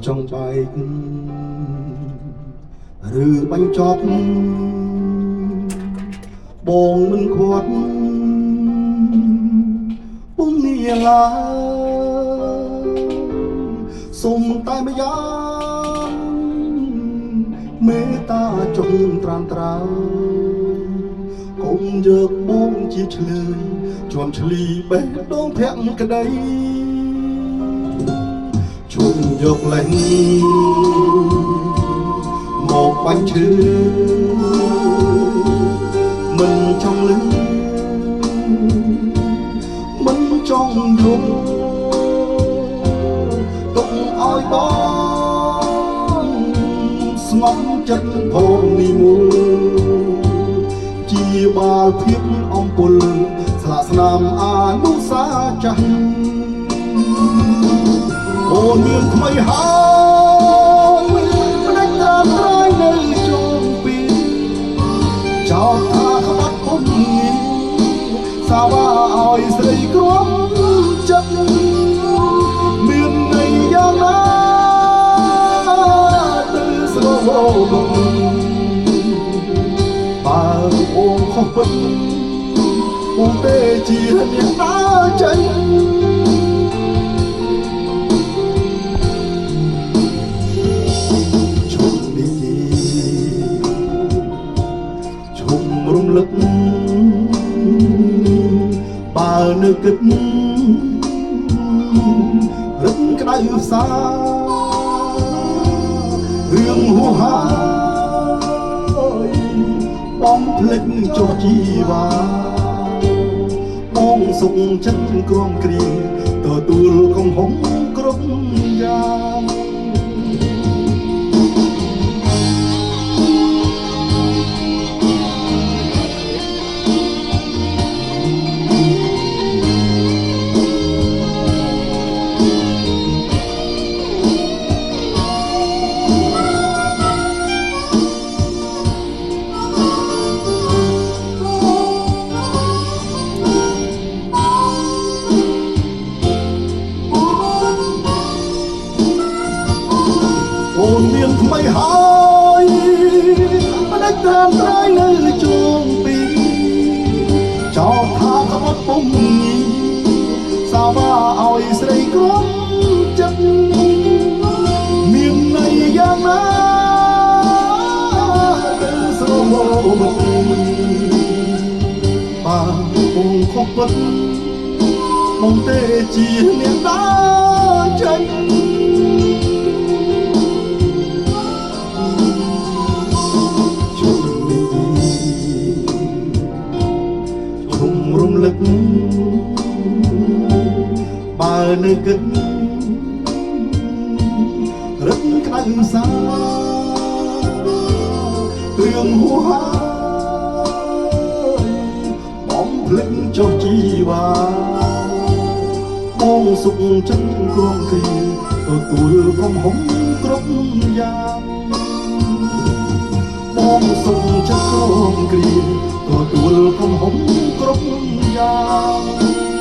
ចង់បែកឬបាញ់ចប់បងមិនខាត់ពុំនេះឡើយសូមតែម្យ៉ាងមេត្តាចងត្រានត្រើកុំយកបងជាឆ្លើយជន់ឆ្លីបេះដូងភក្តីជុំយកលេងមកបាញ់ឈឺមិនចង់លឺមិនចង់យល់ទុកឲ្យបងស្ងប់ចិត្តផងនេះមួយជាបាលភាពអំពុលស្លាកស្នាមអនុសាចាស់អូនមានថ្មីហើយមិនដាច់ត្រាំត្រៃនៅជុំពីចោលថាក្បត់ពុំនេះសាវ៉ាឲ្យស្រីគ្រាំចិត្តមានន័យយ៉ាងណាទៅស្រួលបើអូនខុសពិតអូនទេជាអ្នកដើរចេញរំលឹកបើនៅគិតរឹកក្តៅផ្សារឿងហួហើយបងភ្លេចចុះជីវ៉ាបងសុខចិត្តក្រំគ្រាទទួលកំហុំគ្រប់យ៉ាងអូនមានថ្មីហើយមិនដាច់ត្រាំត្រៃនៅជួងពីចោលថាក្បត់ពុំនេះសាវ៉ាឲ្យស្រីគ្រាំចិត្តមានន័យយ៉ាងណាទៅស្រមោលបើអូនខុសពិតបងទេជាអ្នកដើរចេញរំលឹកបើនៅគិតរឹកក្តៅសារឿងហួហើយបងភ្លេចចុះជីវ៉ាបងសុខចិត្តក្រំគ្រាទទួលកំហុំគ្រប់យ៉ាងបងសុខចិត្តក្រំគ្រាទទួលកំហុំគ្រប់យ៉ាង